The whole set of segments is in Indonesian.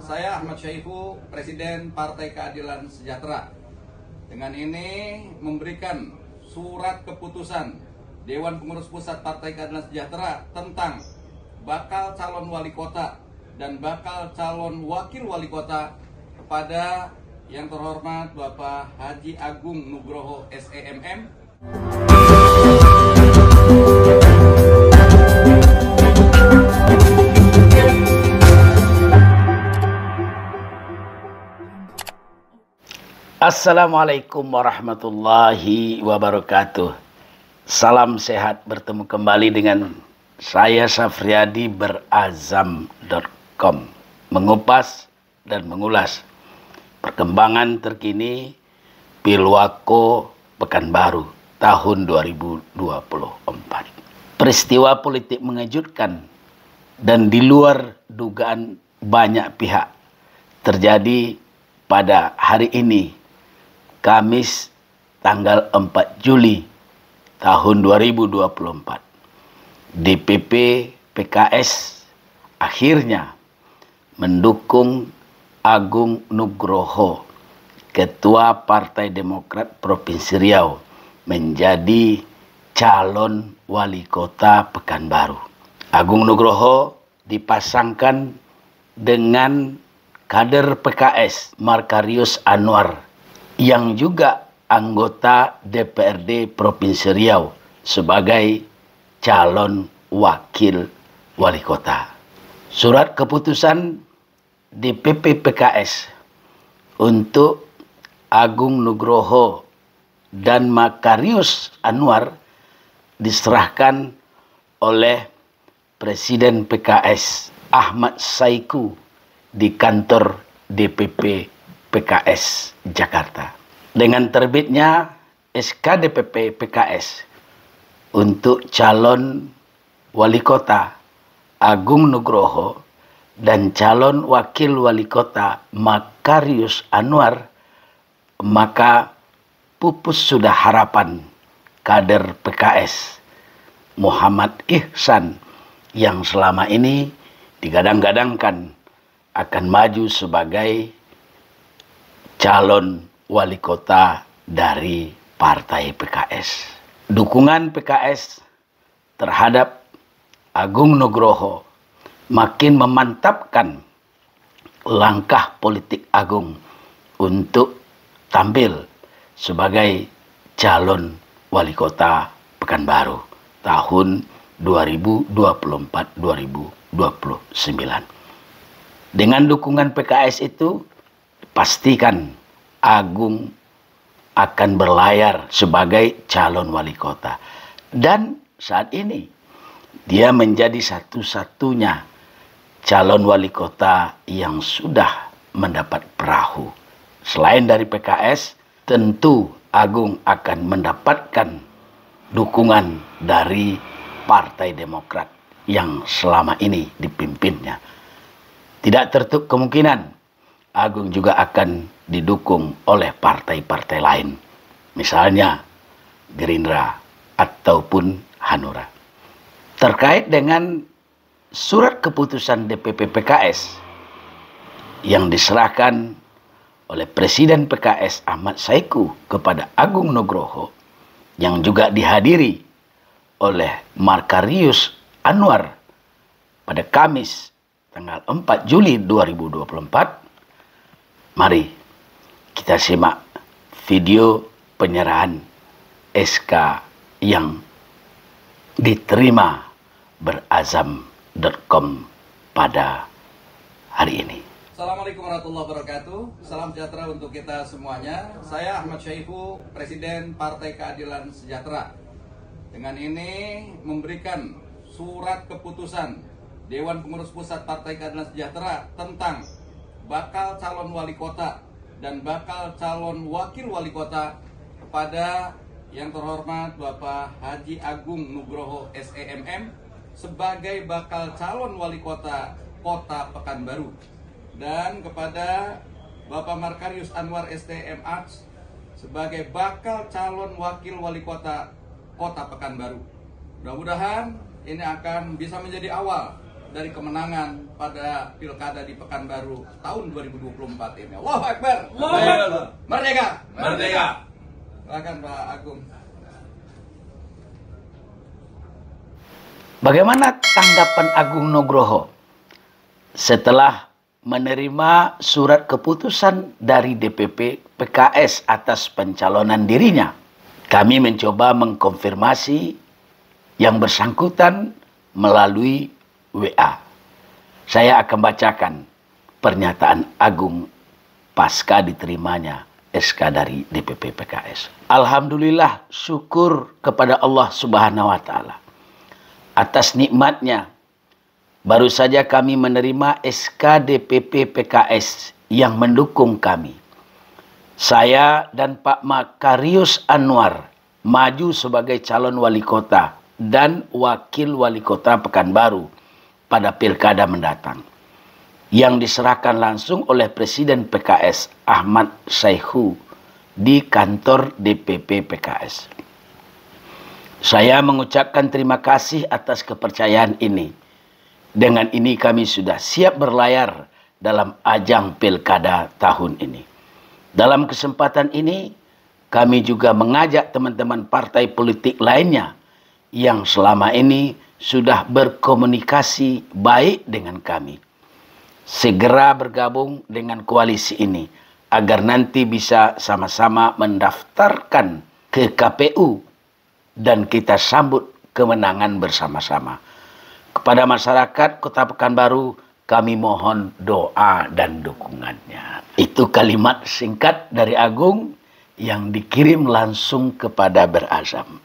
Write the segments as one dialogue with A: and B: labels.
A: Saya Ahmad Syaihu, Presiden Partai Keadilan Sejahtera. Dengan ini memberikan surat keputusan Dewan Pengurus Pusat Partai Keadilan Sejahtera tentang bakal calon wali kota dan bakal calon wakil wali kota kepada yang terhormat Bapak Haji Agung Nugroho SEMM.
B: Assalamualaikum warahmatullahi wabarakatuh. Salam sehat, bertemu kembali dengan saya Safriadi berazam.com, mengupas dan mengulas perkembangan terkini Pilwako Pekanbaru tahun 2024. Peristiwa politik mengejutkan dan di luar dugaan banyak pihak terjadi pada hari ini, Kamis tanggal 4 Juli tahun 2024. DPP PKS akhirnya mendukung Agung Nugroho, Ketua Partai Demokrat Provinsi Riau, menjadi calon wali kota Pekanbaru. Agung Nugroho dipasangkan dengan kader PKS Markarius Anwar yang juga anggota DPRD Provinsi Riau sebagai calon wakil wali kota. Surat keputusan DPP PKS untuk Agung Nugroho dan Markarius Anwar diserahkan oleh Presiden PKS Ahmad Saiku di kantor DPP PKS Jakarta. Dengan terbitnya SK DPP PKS untuk calon wali kota Agung Nugroho dan calon wakil wali kota Markarius Anwar, maka pupus sudah harapan kader PKS Muhammad Ihsan yang selama ini digadang-gadangkan akan maju sebagai calon wali kota dari partai PKS. Dukungan PKS terhadap Agung Nugroho makin memantapkan langkah politik Agung untuk tampil sebagai calon wali kota Pekanbaru tahun 2024-2029. Dengan dukungan PKS itu, pastikan Agung akan berlayar sebagai calon wali kota. Dan saat ini dia menjadi satu-satunya calon wali kota yang sudah mendapat perahu. Selain dari PKS, tentu Agung akan mendapatkan dukungan dari Partai Demokrat yang selama ini dipimpinnya. Tidak tertutup kemungkinan Agung juga akan didukung oleh partai-partai lain, misalnya Gerindra ataupun Hanura. Terkait dengan surat keputusan DPP PKS yang diserahkan oleh Presiden PKS Ahmad Saiku kepada Agung Nugroho, yang juga dihadiri oleh Markarius Anwar pada Kamis tanggal 4 Juli 2024, mari kita simak video penyerahan SK yang diterima berazam.com pada hari ini.
A: Assalamualaikum warahmatullahi wabarakatuh. Salam sejahtera untuk kita semuanya. Saya Ahmad Syaihu, Presiden Partai Keadilan Sejahtera. Dengan ini memberikan surat keputusan Dewan Pengurus Pusat Partai Keadilan Sejahtera tentang bakal calon wali kota dan bakal calon wakil wali kota kepada yang terhormat Bapak Haji Agung Nugroho SEMM sebagai bakal calon wali kota Kota Pekanbaru, dan kepada Bapak Markarius Anwar STMH sebagai bakal calon wakil wali kota Kota Pekanbaru. Mudah-mudahan ini akan bisa menjadi awal dari kemenangan pada pilkada di Pekanbaru tahun 2024 ini. Allahu Akbar.
C: Allahu Akbar.
A: Merdeka.
C: Merdeka.
A: Silakan Pak Agung.
B: Bagaimana tanggapan Agung Nugroho setelah menerima surat keputusan dari DPP PKS atas pencalonan dirinya? Kami mencoba mengkonfirmasi yang bersangkutan melalui WA. Saya akan bacakan pernyataan Agung pasca diterimanya SK dari DPP PKS. Alhamdulillah, syukur kepada Allah Subhanahu wa Ta'ala atas nikmatnya. Baru saja kami menerima SK DPP PKS yang mendukung kami. Saya dan Pak Makarius Anwar maju sebagai calon wali kota dan wakil wali kota Pekanbaru pada pilkada mendatang, yang diserahkan langsung oleh Presiden PKS Ahmad Syaihu di kantor DPP PKS. Saya mengucapkan terima kasih atas kepercayaan ini. Dengan ini kami sudah siap berlayar dalam ajang pilkada tahun ini. Dalam kesempatan ini, kami juga mengajak teman-teman partai politik lainnya yang selama ini sudah berkomunikasi baik dengan kami, segera bergabung dengan koalisi ini agar nanti bisa sama-sama mendaftarkan ke KPU dan kita sambut kemenangan bersama-sama. Kepada masyarakat Kota Pekanbaru, kami mohon doa dan dukungannya. Itu kalimat singkat dari Agung yang dikirim langsung kepada Berazam.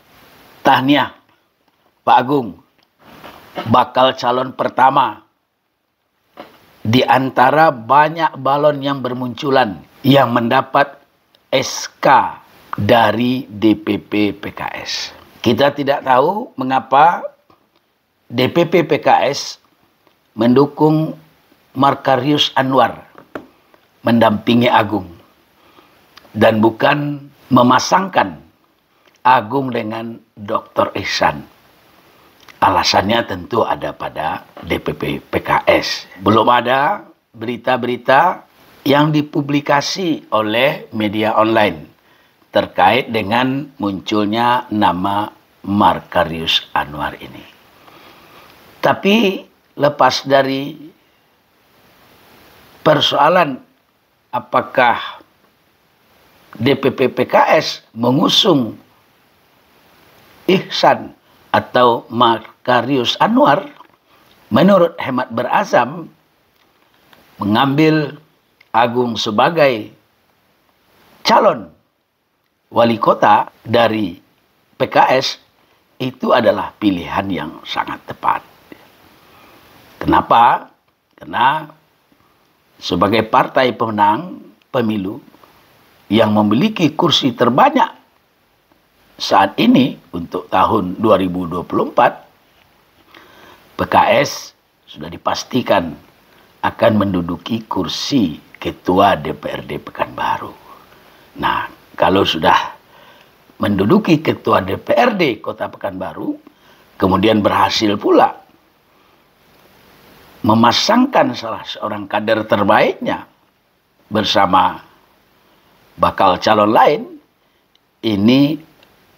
B: Tahniah, Pak Agung, bakal calon pertama di antara banyak balon yang bermunculan yang mendapat SK dari DPP PKS. Kita tidak tahu mengapa DPP PKS mendukung Makarius Anwar mendampingi Agung dan bukan memasangkan Agung dengan Dr. Ihsan. Alasannya tentu ada pada DPP PKS. Belum ada berita-berita yang dipublikasi oleh media online terkait dengan munculnya nama Makarius Anwar ini. Tapi lepas dari persoalan apakah DPP PKS mengusung Ihsan atau Makarius Anwar, menurut hemat Berazam, mengambil Agung sebagai calon wali kota dari PKS itu adalah pilihan yang sangat tepat. Kenapa? Karena sebagai partai pemenang pemilu yang memiliki kursi terbanyak saat ini untuk tahun 2024, PKS sudah dipastikan akan menduduki kursi Ketua DPRD Pekanbaru. Nah, kalau sudah menduduki Ketua DPRD Kota Pekanbaru, kemudian berhasil pula memasangkan salah seorang kader terbaiknya bersama bakal calon lain, ini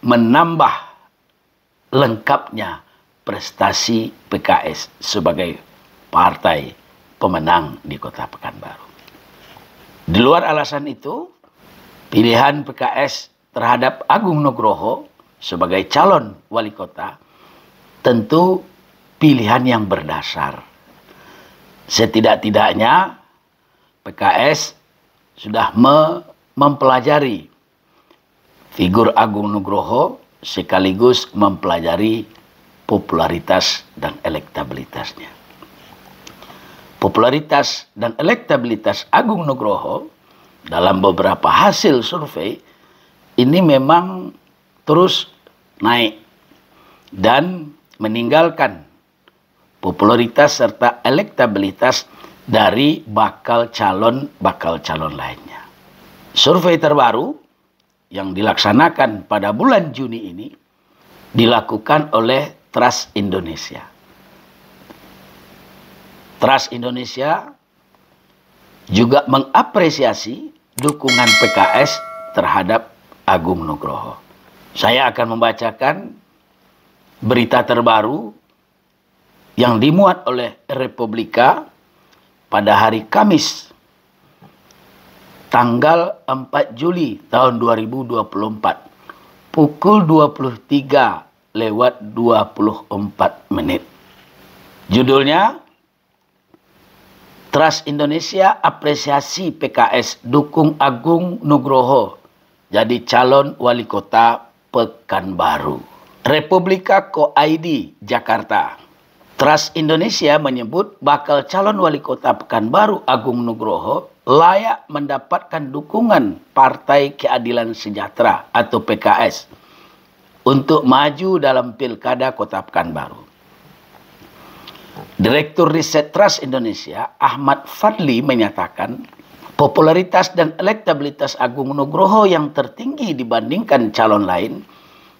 B: menambah lengkapnya prestasi PKS sebagai partai pemenang di Kota Pekanbaru. Di luar alasan itu, pilihan PKS terhadap Agung Nugroho sebagai calon wali kota tentu pilihan yang berdasar. Setidak-tidaknya PKS sudah mempelajari figur Agung Nugroho sekaligus mempelajari popularitas dan elektabilitasnya. Popularitas dan elektabilitas Agung Nugroho dalam beberapa hasil survei ini memang terus naik dan meninggalkan popularitas serta elektabilitas dari bakal calon lainnya. Survei terbaru yang dilaksanakan pada bulan Juni ini dilakukan oleh Trust Indonesia. Trust Indonesia juga mengapresiasi dukungan PKS terhadap Agung Nugroho. Saya akan membacakan berita terbaru yang dimuat oleh Republika pada hari Kamis tanggal 4 Juli tahun 2024 pukul 23:24. Judulnya, Trust Indonesia apresiasi PKS dukung Agung Nugroho jadi calon wali kota Pekanbaru. Republika Co.id Jakarta. Trust Indonesia menyebut bakal calon wali kota Pekanbaru Agung Nugroho layak mendapatkan dukungan Partai Keadilan Sejahtera atau PKS untuk maju dalam Pilkada Kota Pekanbaru. Direktur Riset Trust Indonesia Ahmad Fadli menyatakan popularitas dan elektabilitas Agung Nugroho yang tertinggi dibandingkan calon lain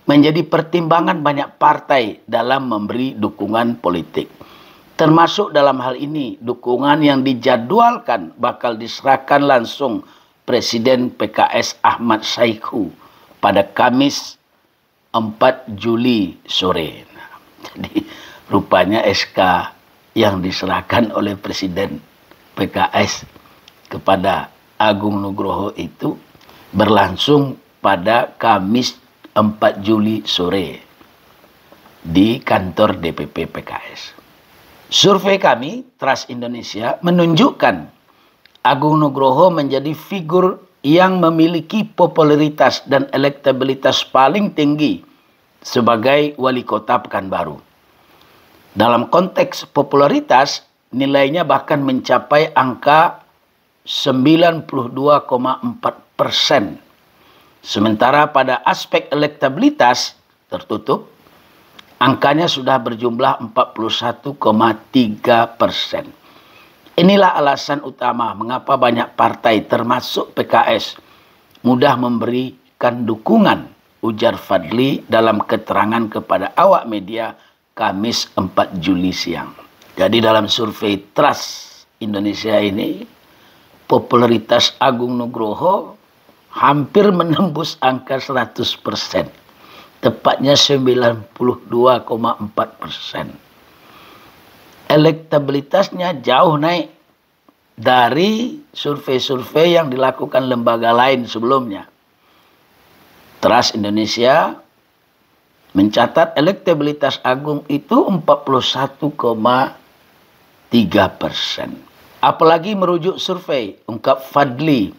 B: menjadi pertimbangan banyak partai dalam memberi dukungan politik. Termasuk dalam hal ini dukungan yang dijadwalkan bakal diserahkan langsung Presiden PKS Ahmad Saiku pada Kamis 4 Juli sore. Jadi rupanya SK yang diserahkan oleh Presiden PKS kepada Agung Nugroho itu berlangsung pada Kamis 4 Juli sore di kantor DPP PKS. Survei kami, Trust Indonesia, menunjukkan Agung Nugroho menjadi figur yang memiliki popularitas dan elektabilitas paling tinggi sebagai wali kota Pekanbaru. Dalam konteks popularitas, nilainya bahkan mencapai angka 92,4%. Sementara pada aspek elektabilitas tertutup, angkanya sudah berjumlah 41,3%. Inilah alasan utama mengapa banyak partai termasuk PKS mudah memberikan dukungan, ujar Fadli dalam keterangan kepada awak media Kamis 4 Juli siang. Jadi dalam survei Trust Indonesia ini, popularitas Agung Nugroho hampir menembus angka 100%. Tepatnya 92,4%. Elektabilitasnya jauh naik dari survei-survei yang dilakukan lembaga lain sebelumnya. Trust Indonesia mencatat elektabilitas Agung itu 41,3%. Apalagi merujuk survei, ungkap Fadli,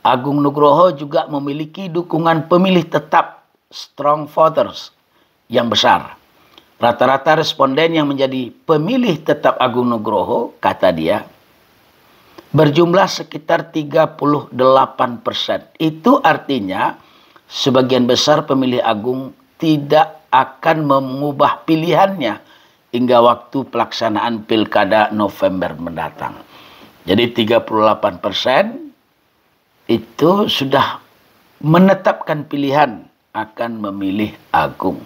B: Agung Nugroho juga memiliki dukungan pemilih tetap strong voters yang besar. Rata-rata responden yang menjadi pemilih tetap Agung Nugroho, kata dia, berjumlah sekitar 38%. Itu artinya sebagian besar pemilih Agung tidak akan mengubah pilihannya hingga waktu pelaksanaan Pilkada November mendatang. Jadi 38% itu sudah menetapkan pilihan akan memilih Agung,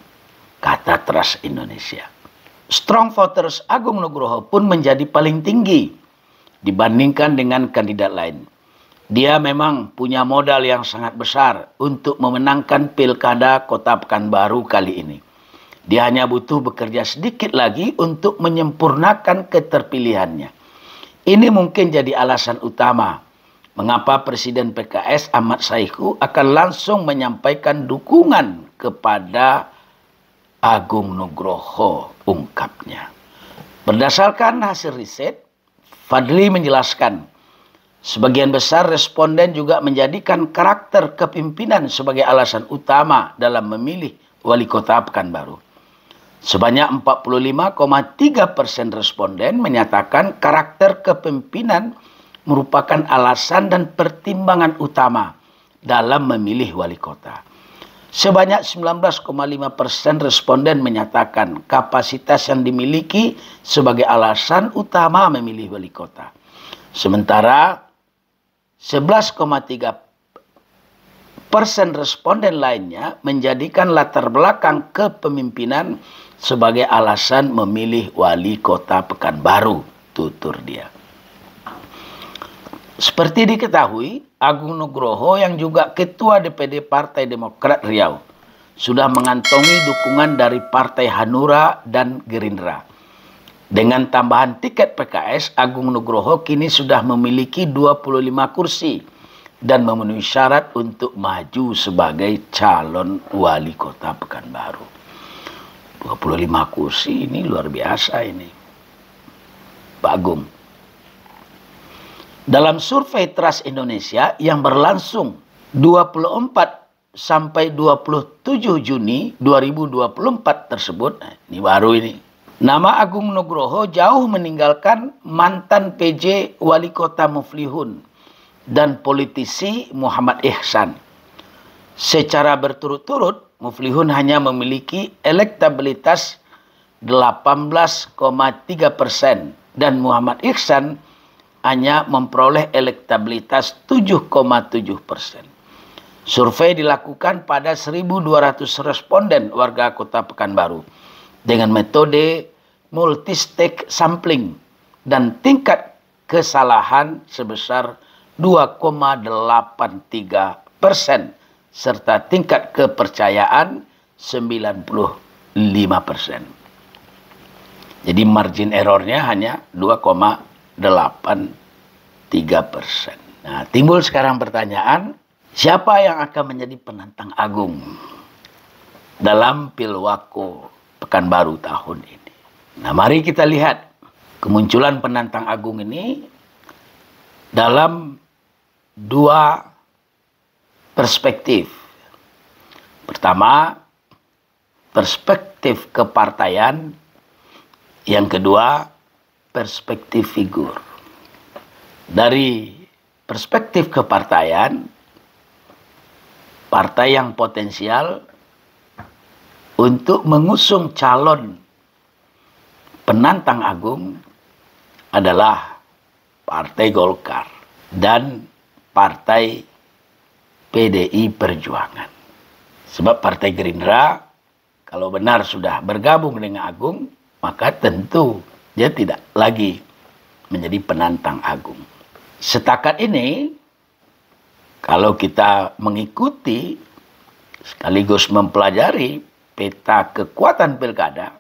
B: kata Trust Indonesia. Strong voters Agung Nugroho pun menjadi paling tinggi dibandingkan dengan kandidat lain. Dia memang punya modal yang sangat besar untuk memenangkan Pilkada Kota Pekanbaru kali ini. Dia hanya butuh bekerja sedikit lagi untuk menyempurnakan keterpilihannya. Ini mungkin jadi alasan utama mengapa Presiden PKS Ahmad Saiku akan langsung menyampaikan dukungan kepada Agung Nugroho, ungkapnya. Berdasarkan hasil riset, Fadli menjelaskan, sebagian besar responden juga menjadikan karakter kepimpinan sebagai alasan utama dalam memilih wali kota Pekanbaru. Sebanyak 45,3% responden menyatakan karakter kepemimpinan merupakan alasan dan pertimbangan utama dalam memilih wali kota. Sebanyak 19,5% responden menyatakan kapasitas yang dimiliki sebagai alasan utama memilih wali kota. Sementara 11,3% responden lainnya menjadikan latar belakang kepemimpinan sebagai alasan memilih wali kota Pekanbaru. tutur dia. Seperti diketahui, Agung Nugroho yang juga Ketua DPD Partai Demokrat Riau sudah mengantongi dukungan dari Partai Hanura dan Gerindra. Dengan tambahan tiket PKS, Agung Nugroho kini sudah memiliki 25 kursi dan memenuhi syarat untuk maju sebagai calon wali kota Pekanbaru. 25 kursi ini luar biasa ini, Pak Agung. Dalam survei Trust Indonesia yang berlangsung 24 sampai 27 Juni 2024 tersebut, ini baru ini, nama Agung Nugroho jauh meninggalkan mantan PJ Wali Kota Muflihun dan politisi Muhammad Ihsan. Secara berturut-turut, Muflihun hanya memiliki elektabilitas 18,3% dan Muhammad Ihsan hanya memperoleh elektabilitas 7,7%. Survei dilakukan pada 1.200 responden warga kota Pekanbaru dengan metode multi-stage sampling dan tingkat kesalahan sebesar 2,83% serta tingkat kepercayaan 95%. Jadi margin errornya hanya 2,83%. Nah, timbul sekarang pertanyaan, siapa yang akan menjadi penantang Agung dalam Pilwako Pekanbaru tahun ini? Nah, mari kita lihat kemunculan penantang Agung ini dalam dua perspektif. Pertama, perspektif kepartaian. Yang kedua, perspektif figur. Dari perspektif kepartaian, partai yang potensial untuk mengusung calon penantang Agung adalah Partai Golkar dan Partai PDI Perjuangan. Sebab Partai Gerindra kalau benar sudah bergabung dengan Agung, maka tentu dia tidak lagi menjadi penantang Agung. Setakat ini, kalau kita mengikuti sekaligus mempelajari peta kekuatan pilkada,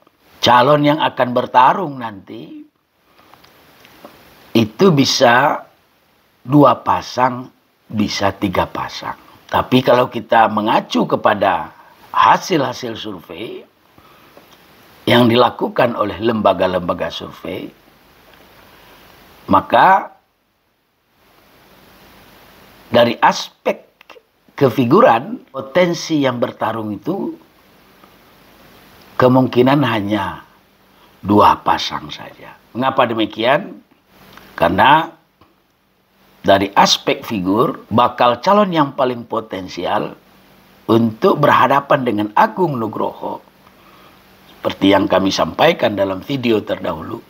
B: calon yang akan bertarung nanti itu bisa 2 pasang, bisa 3 pasang. Tapi kalau kita mengacu kepada hasil-hasil survei yang dilakukan oleh lembaga-lembaga survei, maka dari aspek kefiguran, potensi yang bertarung itu kemungkinan hanya 2 pasang saja. Mengapa demikian? Karena dari aspek figur, bakal calon yang paling potensial untuk berhadapan dengan Agung Nugroho, seperti yang kami sampaikan dalam video terdahulu,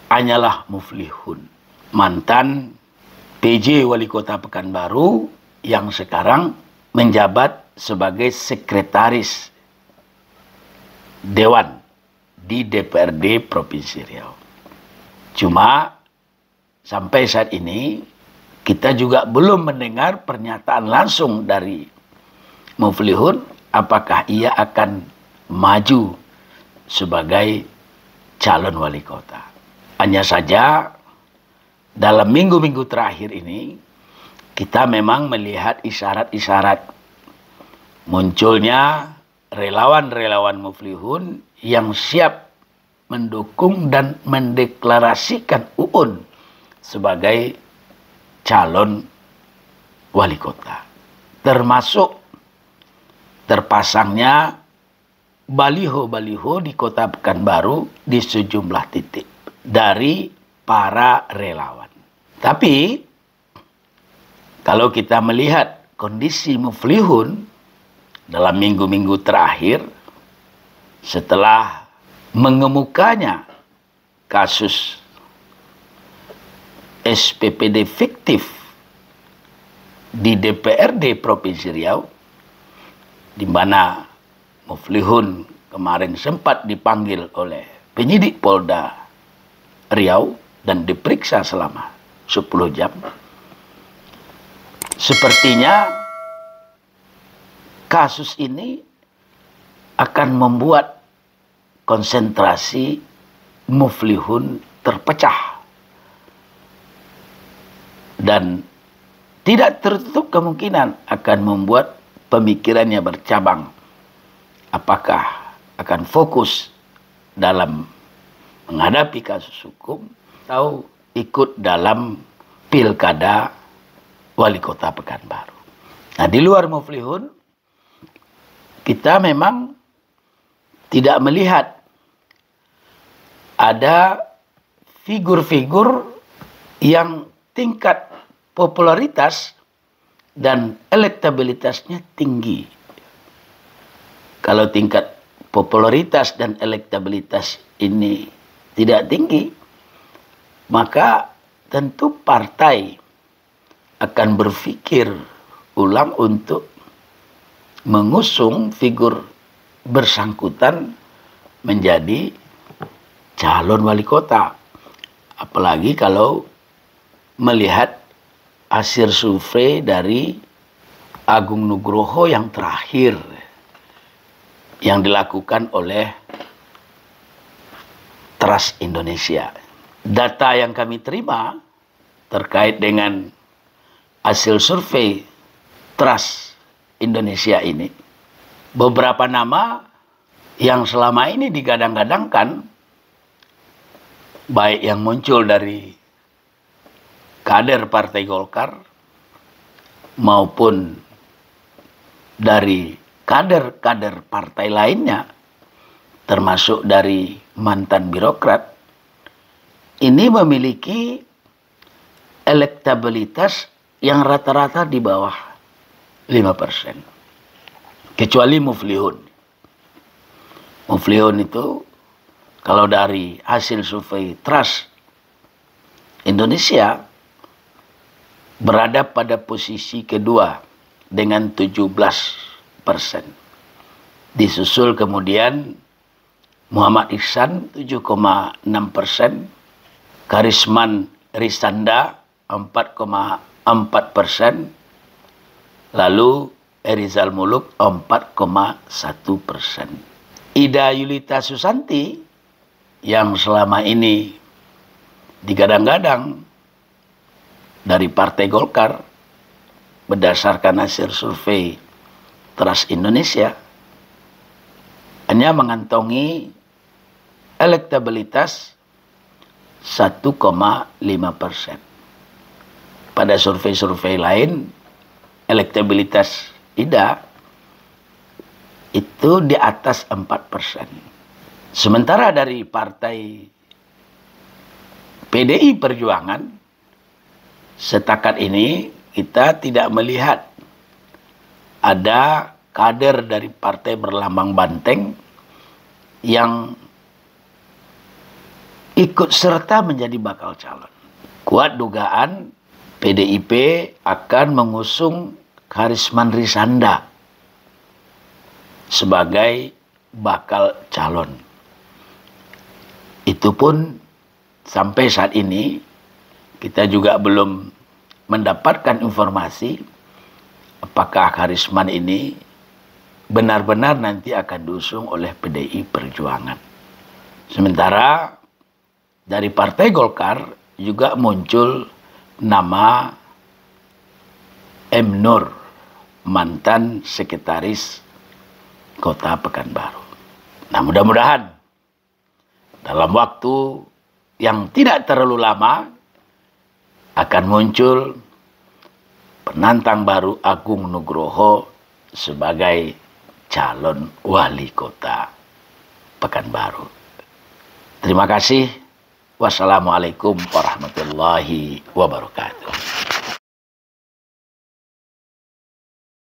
B: hanyalah Muflihun, mantan PJ Wali Kota Pekanbaru yang sekarang menjabat sebagai sekretaris Dewan di DPRD Provinsi Riau. Cuma sampai saat ini kita juga belum mendengar pernyataan langsung dari Muflihun apakah ia akan maju sebagai calon wali kota. Hanya saja dalam minggu-minggu terakhir ini kita memang melihat isyarat-isyarat munculnya relawan-relawan Muflihun yang siap mendukung dan mendeklarasikan Uun sebagai calon wali kota. Termasuk terpasangnya baliho-baliho di kota Pekanbaru di sejumlah titik dari para relawan. Tapi kalau kita melihat kondisi Muflihun dalam minggu-minggu terakhir setelah mengemukanya kasus SPPD fiktif di DPRD Provinsi Riau, di mana Muflihun kemarin sempat dipanggil oleh penyidik Polda Riau dan diperiksa selama 10 jam. Sepertinya kasus ini akan membuat konsentrasi Muflihun terpecah. Dan tidak tertutup kemungkinan akan membuat pemikirannya bercabang. Apakah akan fokus dalam menghadapi kasus hukum atau ikut dalam pilkada wali kota Pekanbaru. Nah, di luar Muflihun, kita memang tidak melihat ada figur-figur yang tingkat popularitas dan elektabilitasnya tinggi. Kalau tingkat popularitas dan elektabilitas ini tidak tinggi, maka tentu partai akan berpikir ulang untuk mengusung figur bersangkutan menjadi calon wali kota. Apalagi kalau melihat hasil survei dari Agung Nugroho yang terakhir yang dilakukan oleh Trust Indonesia. Data yang kami terima terkait dengan hasil survei Trust Indonesia ini, beberapa nama yang selama ini digadang-gadangkan, baik yang muncul dari kader Partai Golkar maupun dari kader-kader partai lainnya, termasuk dari mantan birokrat, ini memiliki elektabilitas yang rata-rata di bawah 5%. Kecuali Muflihun. Muflihun itu kalau dari hasil survei Trust Indonesia berada pada posisi kedua dengan 17%. Disusul kemudian Muhammad Ihsan 7,6%, Karisman Risanda 4,4%, lalu Erizal Muluk 4,1%. Ida Yulita Susanti yang selama ini digadang-gadang dari Partai Golkar berdasarkan hasil survei Trust Indonesia hanya mengantongi elektabilitas 1,5%. Pada survei-survei lain, elektabilitas Ida itu di atas 4%. Sementara dari partai PDI Perjuangan, setakat ini kita tidak melihat ada kader dari partai berlambang banteng yang ikut serta menjadi bakal calon. Kuat dugaan PDIP akan mengusung Karisman Risanda sebagai bakal calon. Itu pun sampai saat ini kita juga belum mendapatkan informasi apakah Karisman ini benar-benar nanti akan diusung oleh PDI Perjuangan. Sementara dari Partai Golkar juga muncul nama M. Nur, mantan sekretaris Kota Pekanbaru. Nah, mudah-mudahan dalam waktu yang tidak terlalu lama akan muncul penantang baru Agung Nugroho sebagai calon wali kota Pekanbaru. Terima kasih. Wassalamualaikum warahmatullahi wabarakatuh.